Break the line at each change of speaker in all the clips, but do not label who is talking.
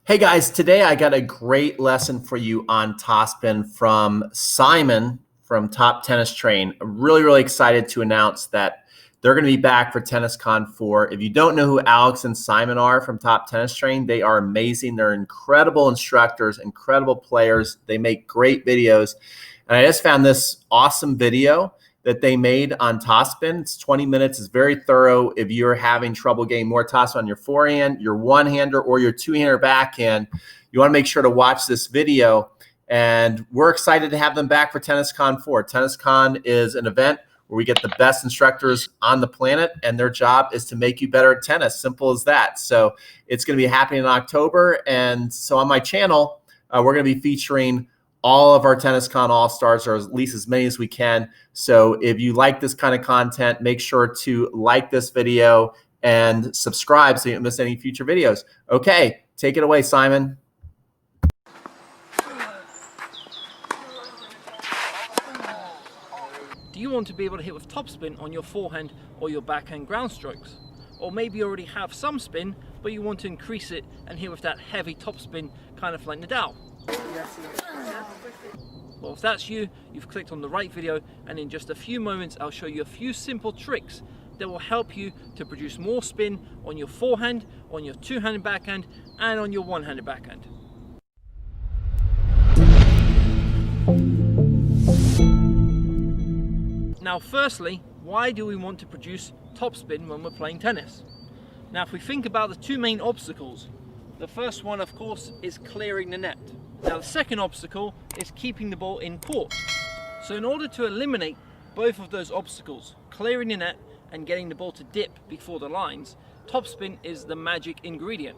Hey guys, today I got a great lesson for you on Topspin from Simon from Top Tennis Train. I'm really excited to announce that they're going to be back for TennisCon 4. If you don't know who Alex and Simon are from Top Tennis Train, they are amazing. They're incredible instructors, incredible players. They make great videos. And I just found this awesome video that they made on Topspin. It's 20 minutes. It's very thorough. If you're having trouble getting more topspin on your forehand, your one-hander, or your two-hander backhand, you want to make sure to watch this video. And we're excited to have them back for TennisCon 4. TennisCon is an event where we get the best instructors on the planet, and their job is to make you better at tennis. Simple as that. So it's going to be happening in October. And so on my channel, we're going to be featuring all of our TennisCon All-Stars, or at least as many as we can. So if you like this kind of content, make sure to like this video and subscribe so you don't miss any future videos. Okay, take it away, Simon.
Do you want to be able to hit with topspin on your forehand or your backhand ground strokes? Or maybe you already have some spin, but you want to increase it and hit with that heavy topspin, kind of like Nadal? Well, if that's you, you've clicked on the right video, and in just a few moments I'll show you a few simple tricks that will help you to produce more spin on your forehand, on your two-handed backhand, and on your one-handed backhand. Now firstly, why do we want to produce topspin when we're playing tennis? Now if we think about the two main obstacles, the first one of course is clearing the net. Now the second obstacle is keeping the ball in court. So in order to eliminate both of those obstacles, clearing the net and getting the ball to dip before the lines, topspin is the magic ingredient.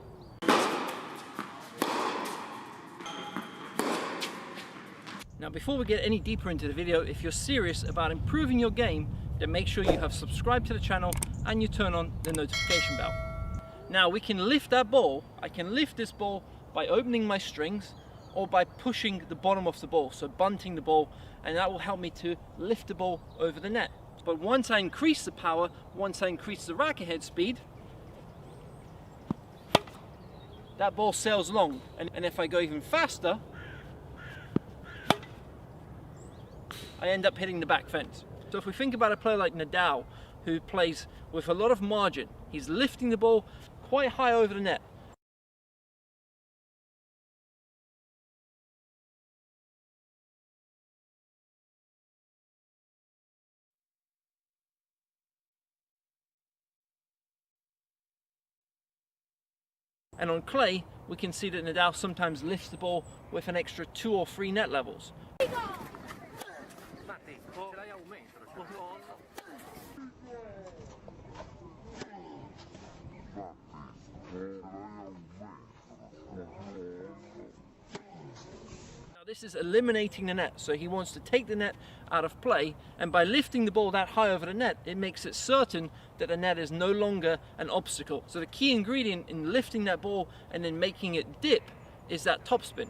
Now before we get any deeper into the video, if you're serious about improving your game, then make sure you have subscribed to the channel and you turn on the notification bell. Now we can lift that ball. I can lift this ball by opening my strings or by pushing the bottom of the ball, so bunting the ball, and that will help me to lift the ball over the net. But once I increase the power, once I increase the racket head speed, that ball sails long, and if I go even faster, I end up hitting the back fence. So if we think about a player like Nadal, who plays with a lot of margin, he's lifting the ball quite high over the net. And on clay, we can see that Nadal sometimes lifts the ball with an extra 2 or 3 net levels. Now this is eliminating the net, so he wants to take the net out of play, and by lifting the ball that high over the net, it makes it certain that the net is no longer an obstacle. So the key ingredient in lifting that ball and then making it dip is that topspin.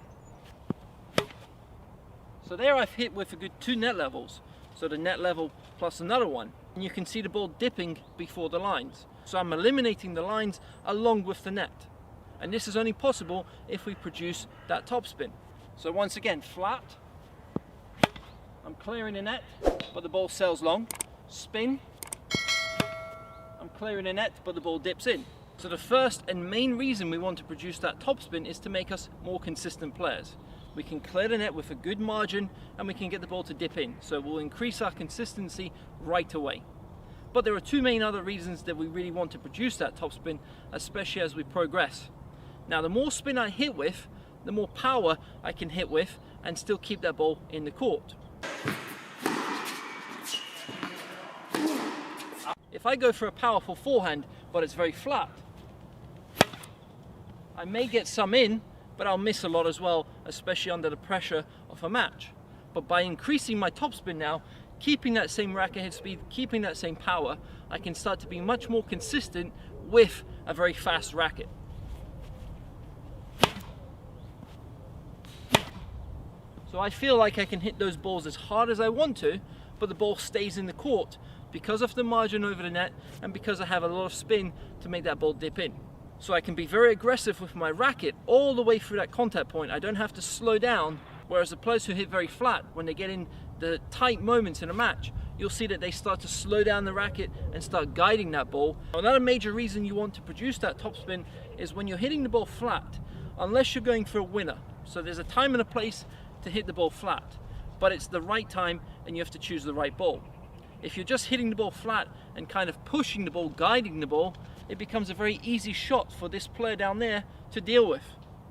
So there I've hit with a good 2 net levels, so the net level plus another one, and you can see the ball dipping before the lines. So I'm eliminating the lines along with the net, and this is only possible if we produce that topspin. So once again, flat, I'm clearing the net, but the ball sails long. Spin, I'm clearing the net, but the ball dips in. So the first and main reason we want to produce that topspin is to make us more consistent players. We can clear the net with a good margin, and we can get the ball to dip in. So we'll increase our consistency right away. But there are two main other reasons that we really want to produce that topspin, especially as we progress. Now the more spin I hit with, the more power I can hit with and still keep that ball in the court. If I go for a powerful forehand but it's very flat, I may get some in, but I'll miss a lot as well, especially under the pressure of a match. But by increasing my topspin now, keeping that same racket head speed, keeping that same power, I can start to be much more consistent with a very fast racket. So I feel like I can hit those balls as hard as I want to, but the ball stays in the court because of the margin over the net and because I have a lot of spin to make that ball dip in. So I can be very aggressive with my racket all the way through that contact point. I don't have to slow down, whereas the players who hit very flat, when they get in the tight moments in a match, you'll see that they start to slow down the racket and start guiding that ball. Another major reason you want to produce that topspin is when you're hitting the ball flat, unless you're going for a winner. So there's a time and a place to hit the ball flat, but it's the right time and you have to choose the right ball. If you're just hitting the ball flat and kind of pushing the ball, guiding the ball, it becomes a very easy shot for this player down there to deal with.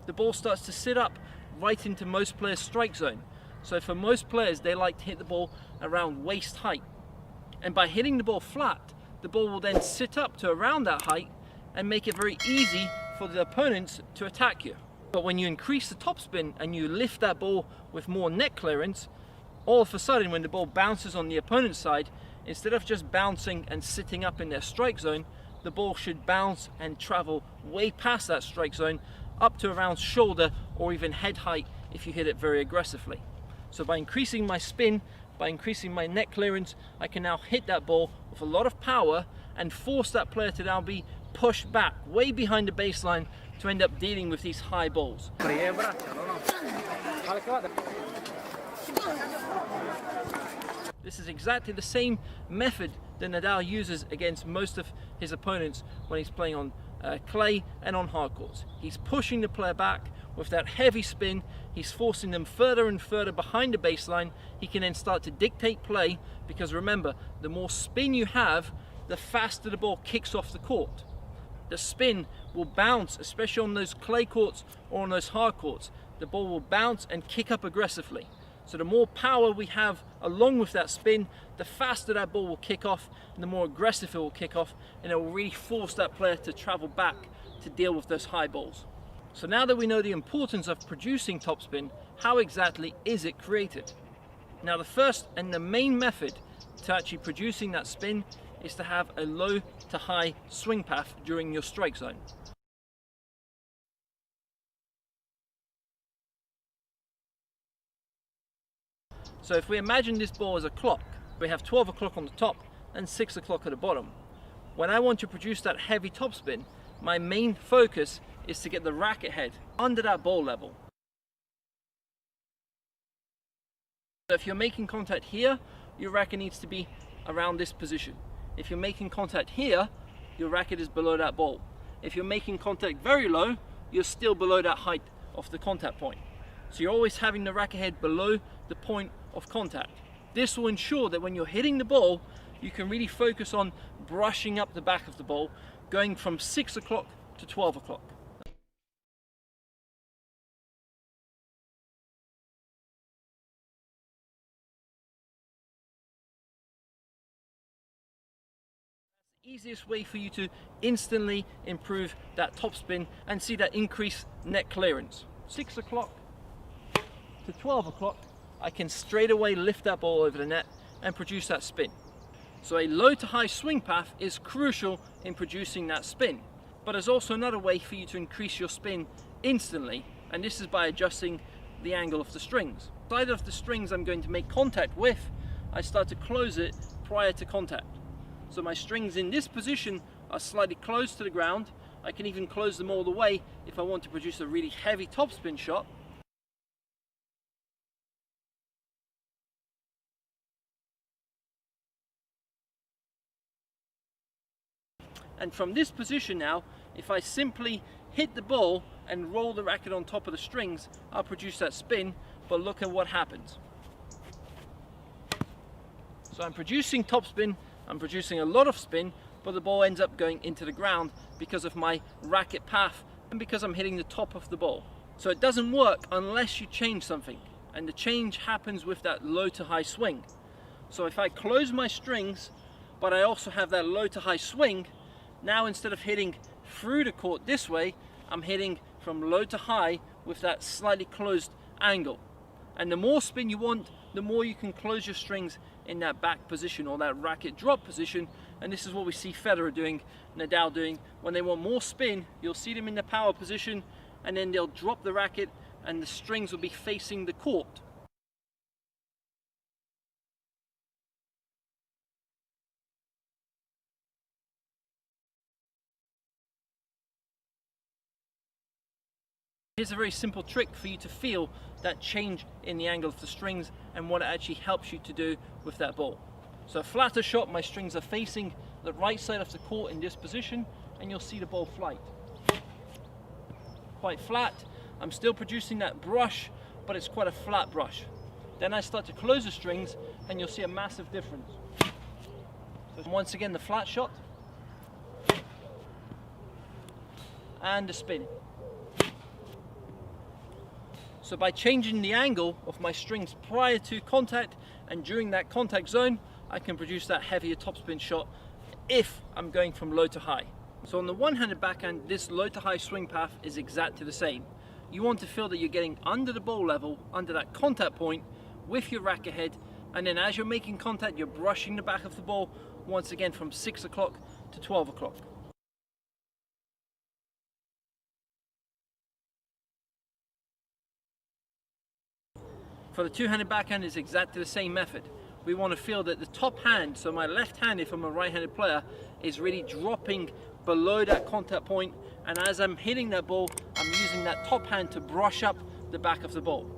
The ball starts to sit up right into most players' strike zone. So for most players, they like to hit the ball around waist height. And by hitting the ball flat, the ball will then sit up to around that height and make it very easy for the opponents to attack you. But when you increase the topspin and you lift that ball with more net clearance, all of a sudden when the ball bounces on the opponent's side, instead of just bouncing and sitting up in their strike zone, the ball should bounce and travel way past that strike zone up to around shoulder or even head height if you hit it very aggressively. So by increasing my spin, by increasing my net clearance, I can now hit that ball with a lot of power and force that player to now be pushed back way behind the baseline to end up dealing with these high balls. This is exactly the same method that Nadal uses against most of his opponents when he's playing on clay and on hard courts. He's pushing the player back with that heavy spin. He's forcing them further and further behind the baseline. He can then start to dictate play, because remember, the more spin you have, the faster the ball kicks off the court. The spin will bounce, especially on those clay courts or on those hard courts. The ball will bounce and kick up aggressively. So the more power we have along with that spin, the faster that ball will kick off and the more aggressive it will kick off, and it will really force that player to travel back to deal with those high balls. So now that we know the importance of producing topspin, how exactly is it created? Now the first and the main method to actually producing that spin is to have a low to high swing path during your strike zone. So if we imagine this ball as a clock, we have 12 o'clock on the top and 6 o'clock at the bottom. When I want to produce that heavy topspin, my main focus is to get the racket head under that ball level. So if you're making contact here, your racket needs to be around this position. If you're making contact here, your racket is below that ball. If you're making contact very low, you're still below that height of the contact point. So you're always having the racket head below the point of contact. This will ensure that when you're hitting the ball, you can really focus on brushing up the back of the ball, going from 6 o'clock to 12 o'clock. Easiest way for you to instantly improve that topspin and see that increased net clearance. 6 o'clock to 12 o'clock, I can straight away lift that ball over the net and produce that spin. So a low to high swing path is crucial in producing that spin. But there's also another way for you to increase your spin instantly, and this is by adjusting the angle of the strings. The side of the strings I'm going to make contact with, I start to close it prior to contact. So my strings in this position are slightly close to the ground. I can even close them all the way if I want to produce a really heavy topspin shot. And from this position now, if I simply hit the ball and roll the racket on top of the strings, I'll produce that spin, but look at what happens. So I'm producing topspin, I'm producing a lot of spin, but the ball ends up going into the ground because of my racket path and because I'm hitting the top of the ball. So it doesn't work unless you change something, and the change happens with that low to high swing. So if I close my strings, but I also have that low to high swing, now instead of hitting through the court this way, I'm hitting from low to high with that slightly closed angle. And the more spin you want, the more you can close your strings in that back position or that racket drop position. And this is what we see Federer doing, Nadal doing. When they want more spin, you'll see them in the power position, and then they'll drop the racket and the strings will be facing the court. Here's a very simple trick for you to feel that change in the angle of the strings and what it actually helps you to do with that ball. So flatter shot, my strings are facing the right side of the court in this position, and you'll see the ball flight. Quite flat. I'm still producing that brush, but it's quite a flat brush. Then I start to close the strings and you'll see a massive difference. So once again, the flat shot and the spin. So by changing the angle of my strings prior to contact and during that contact zone, I can produce that heavier topspin shot if I'm going from low to high. So on the one-handed backhand, this low to high swing path is exactly the same. You want to feel that you're getting under the ball level, under that contact point with your racket head, and then as you're making contact, you're brushing the back of the ball once again from 6 o'clock to 12 o'clock. For the two-handed backhand, is exactly the same method. We want to feel that the top hand, so my left hand if I'm a right-handed player, is really dropping below that contact point, and as I'm hitting that ball, I'm using that top hand to brush up the back of the ball.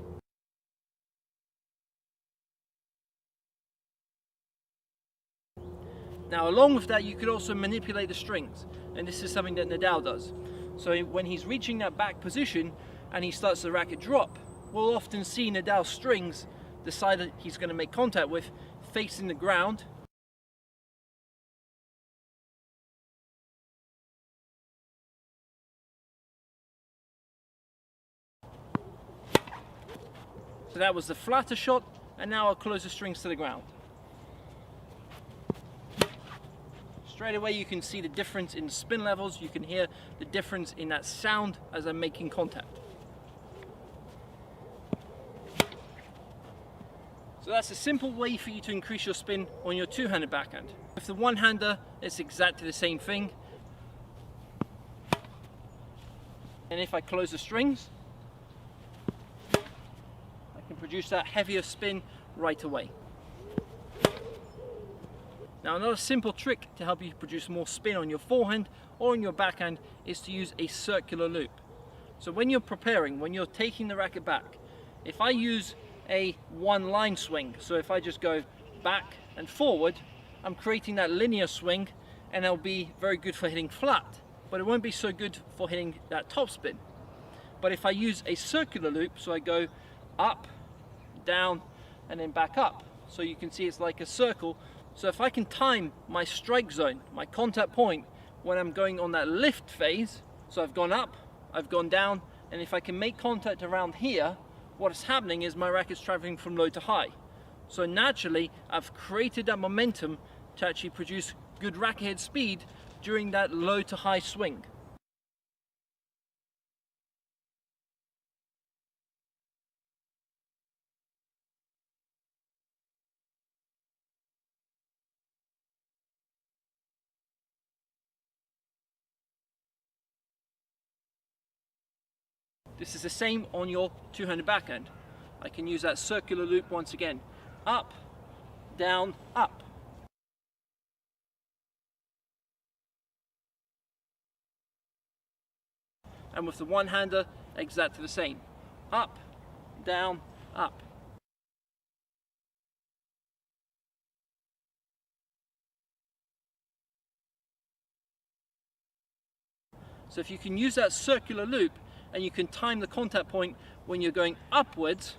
Now along with that, you could also manipulate the strings, and this is something that Nadal does. So when he's reaching that back position and he starts the racket drop, we'll often see Nadal's strings, the side that he's going to make contact with, facing the ground. So that was the flatter shot, and now I'll close the strings to the ground. Straight away you can see the difference in the spin levels, you can hear the difference in that sound as I'm making contact. So that's a simple way for you to increase your spin on your two-handed backhand. With the one-hander, it's exactly the same thing. And if I close the strings, I can produce that heavier spin right away. Now another simple trick to help you produce more spin on your forehand or on your backhand is to use a circular loop. So when you're preparing, when you're taking the racket back, if I use a one line swing, so if I just go back and forward, I'm creating that linear swing, and it'll be very good for hitting flat, but it won't be so good for hitting that topspin. But if I use a circular loop, so I go up, down, and then back up, so you can see it's like a circle. So if I can time my strike zone, my contact point, when I'm going on that lift phase, so I've gone up, I've gone down, and if I can make contact around here, what's happening is my racket's traveling from low to high. So naturally, I've created that momentum to actually produce good racket head speed during that low to high swing. This is the same on your two-handed backhand. I can use that circular loop once again. Up, down, up. And with the one-hander, exactly the same. Up, down, up. So if you can use that circular loop, and you can time the contact point when you're going upwards,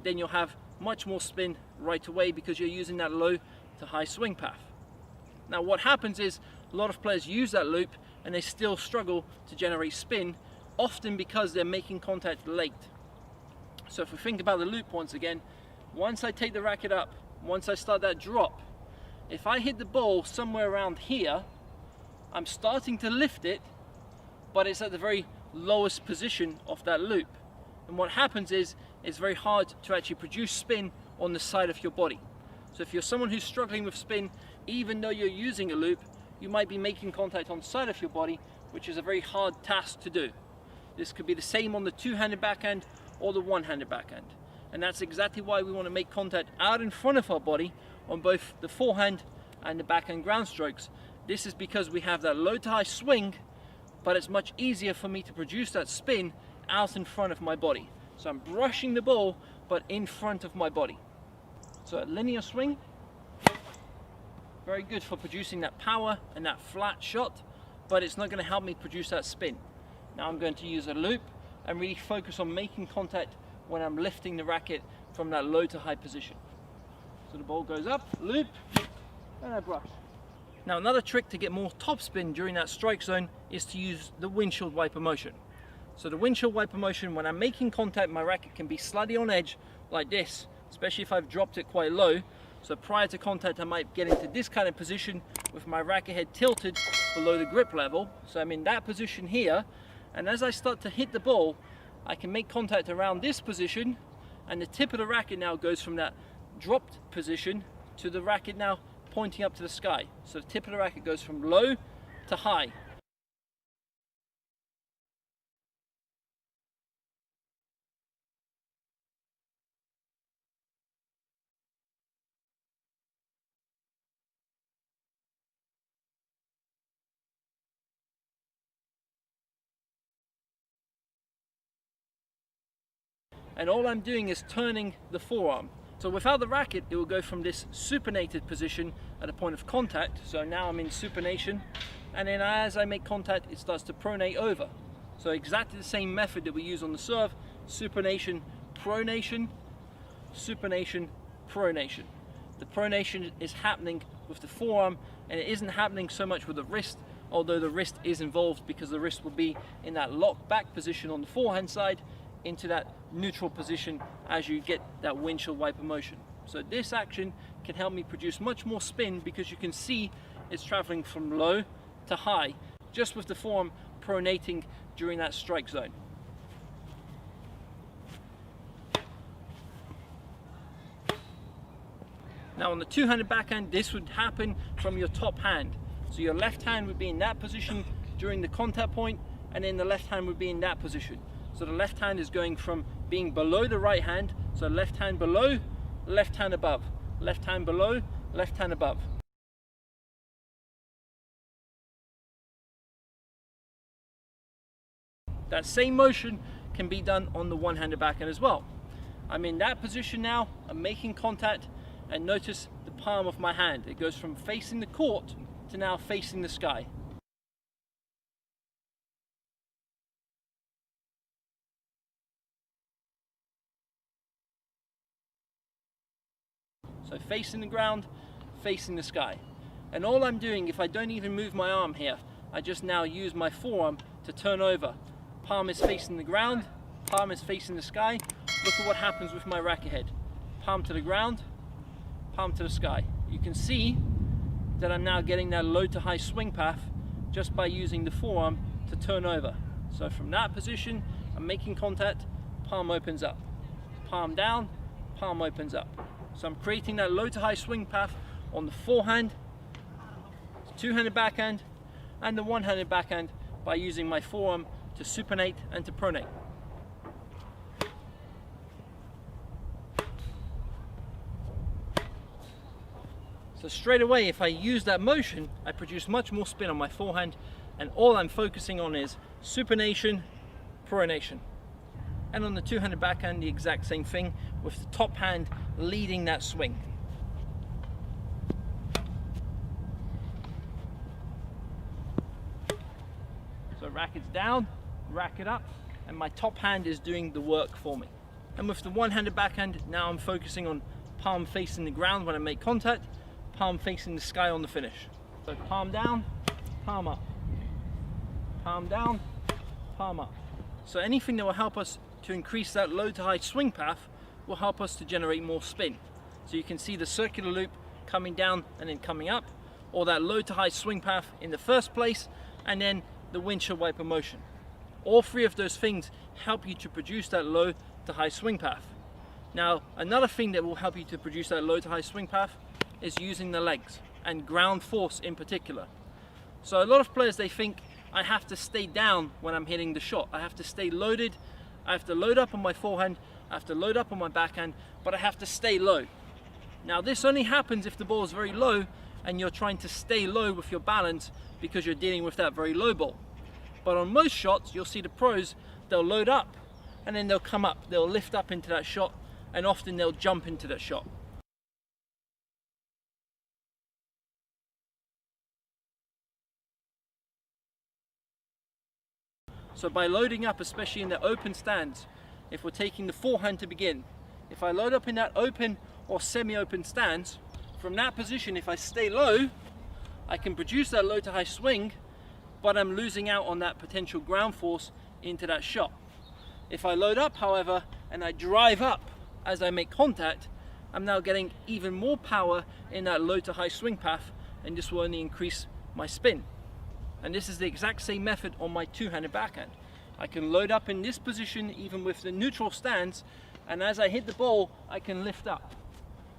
then you'll have much more spin right away because you're using that low to high swing path. Now what happens is a lot of players use that loop and they still struggle to generate spin, often because they're making contact late. So if we think about the loop once again, once I take the racket up, once I start that drop, if I hit the ball somewhere around here, I'm starting to lift it, but it's at the very lowest position of that loop, and what happens is it's very hard to actually produce spin on the side of your body. So if you're someone who's struggling with spin, even though you're using a loop, you might be making contact on the side of your body, which is a very hard task to do. This could be the same on the two-handed backhand or the one-handed backhand, and that's exactly why we want to make contact out in front of our body on both the forehand and the backhand ground strokes. This is because we have that low to high swing, but it's much easier for me to produce that spin out in front of my body. So I'm brushing the ball, but in front of my body. So a linear swing, very good for producing that power and that flat shot, but it's not going to help me produce that spin. Now I'm going to use a loop and really focus on making contact when I'm lifting the racket from that low to high position. So the ball goes up, loop, and I brush. Now another trick to get more topspin during that strike zone is to use the windshield wiper motion. So the windshield wiper motion, when I'm making contact, my racket can be slightly on edge like this, especially if I've dropped it quite low. So prior to contact, I might get into this kind of position with my racket head tilted below the grip level. So I'm in that position here, and as I start to hit the ball, I can make contact around this position, and the tip of the racket now goes from that dropped position to the racket now pointing up to the sky. So the tip of the racket goes from low to high. And all I'm doing is turning the forearm. So without the racket, it will go from this supinated position at a point of contact. So now I'm in supination, and then as I make contact, it starts to pronate over. So exactly the same method that we use on the serve: supination, pronation, supination, pronation. The pronation is happening with the forearm, and it isn't happening so much with the wrist, although the wrist is involved, because the wrist will be in that locked back position on the forehand side into that neutral position as you get that windshield wiper motion. So this action can help me produce much more spin, because you can see it's traveling from low to high just with the forearm pronating during that strike zone. Now on the two-handed backhand, this would happen from your top hand. So your left hand would be in that position during the contact point, and then the left hand would be in that position. So the left hand is going from being below the right hand, so left hand below, left hand above, left hand below, left hand above. That same motion can be done on the one-handed backhand as well. I'm in that position now, I'm making contact, and notice the palm of my hand. It goes from facing the court to now facing the sky. So facing the ground, facing the sky. And all I'm doing, if I don't even move my arm here, I just now use my forearm to turn over. Palm is facing the ground, palm is facing the sky. Look at what happens with my racket head. Palm to the ground, palm to the sky. You can see that I'm now getting that low to high swing path just by using the forearm to turn over. So from that position, I'm making contact, palm opens up. Palm down, palm opens up. So I'm creating that low to high swing path on the forehand, two-handed backhand, and the one-handed backhand by using my forearm to supinate and to pronate. So straight away, if I use that motion, I produce much more spin on my forehand, and all I'm focusing on is supination, pronation. And on the two-handed backhand, the exact same thing, with the top hand leading that swing. So racket's down, racket up, and my top hand is doing the work for me. And with the one-handed backhand, now I'm focusing on palm facing the ground when I make contact, palm facing the sky on the finish. So palm down, palm up. Palm down, palm up. So anything that will help us to increase that low to high swing path will help us to generate more spin. So you can see the circular loop coming down and then coming up, or that low to high swing path in the first place, and then the windshield wiper motion. All three of those things help you to produce that low to high swing path. Now, another thing that will help you to produce that low to high swing path is using the legs, and ground force in particular. So a lot of players, they think I have to stay down when I'm hitting the shot. I have to stay loaded. I have to load up on my forehand, I have to load up on my backhand, but I have to stay low. Now this only happens if the ball is very low and you're trying to stay low with your balance because you're dealing with that very low ball. But on most shots, you'll see the pros, they'll load up and then they'll come up, they'll lift up into that shot, and often they'll jump into that shot. So by loading up, especially in the open stance, if we're taking the forehand to begin, if I load up in that open or semi-open stance, from that position, if I stay low, I can produce that low to high swing, but I'm losing out on that potential ground force into that shot. If I load up, however, and I drive up as I make contact, I'm now getting even more power in that low to high swing path, and this will only increase my spin. And this is the exact same method on my two-handed backhand. I can load up in this position even with the neutral stance, and as I hit the ball, I can lift up.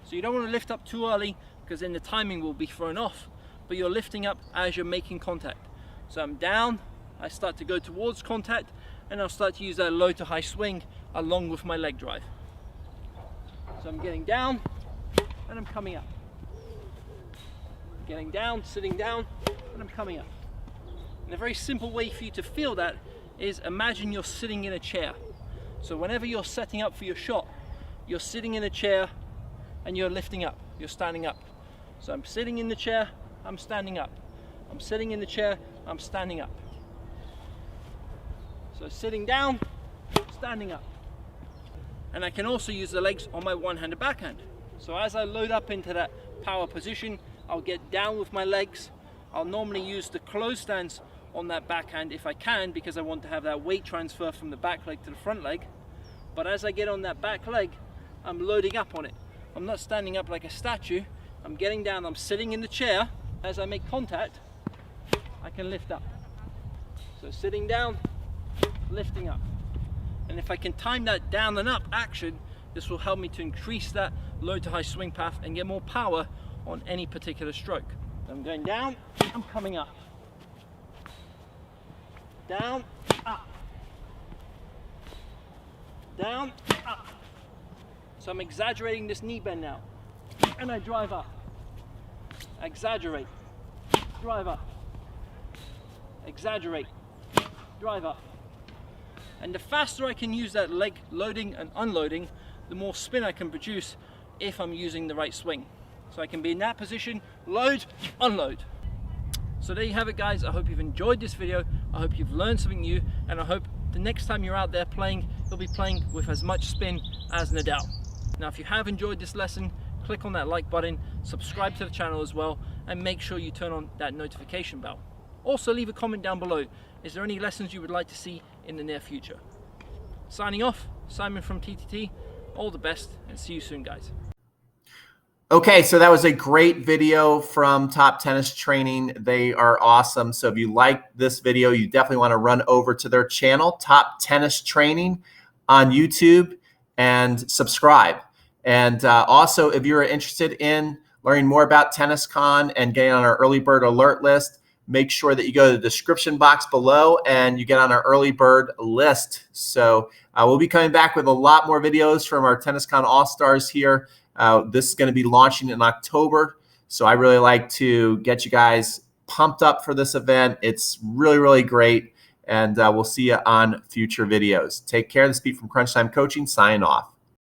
So you don't want to lift up too early because then the timing will be thrown off, but you're lifting up as you're making contact. So I'm down, I start to go towards contact, and I'll start to use that low to high swing along with my leg drive. So I'm getting down, and I'm coming up. Getting down, sitting down, and I'm coming up. And a very simple way for you to feel that is imagine you're sitting in a chair. So whenever you're setting up for your shot, you're sitting in a chair and you're lifting up, you're standing up. So I'm sitting in the chair, I'm standing up. I'm sitting in the chair, I'm standing up. So sitting down, standing up. And I can also use the legs on my one-handed backhand. So as I load up into that power position, I'll get down with my legs. I'll normally use the closed stance on that backhand if I can, because I want to have that weight transfer from the back leg to the front leg. But as I get on that back leg, I'm loading up on it. I'm not standing up like a statue. I'm getting down, I'm sitting in the chair. As I make contact, I can lift up. So sitting down, lifting up. And if I can time that down and up action, this will help me to increase that low to high swing path and get more power on any particular stroke. I'm going down, I'm coming up. Down, up. Down, up. So I'm exaggerating this knee bend now. And I drive up. Exaggerate, drive up. Exaggerate, drive up. And the faster I can use that leg loading and unloading, the more spin I can produce if I'm using the right swing. So I can be in that position, load, unload. So there you have it, guys. I hope you've enjoyed this video. I hope you've learned something new, and I hope the next time you're out there playing, you'll be playing with as much spin as Nadal. Now, if you have enjoyed this lesson, click on that like button, subscribe to the channel as well, and make sure you turn on that notification bell. Also, leave a comment down below. Is there any lessons you would like to see in the near future? Signing off, Simon from TTT. All the best, and see you soon, guys.
Okay, so that was a great video from Top Tennis Training. They are awesome. So if you like this video, you definitely want to run over to their channel, Top Tennis Training on YouTube, and subscribe. And also, if you're interested in learning more about TennisCon and getting on our early bird alert list, make sure that you go to the description box below and you get on our early bird list. So we'll be coming back with a lot more videos from our TennisCon All-Stars here. This is going to be launching in October. So I really like to get you guys pumped up for this event. It's really, really great. And we'll see you on future videos. Take care. This is Pete from Crunch Time Coaching, signing off.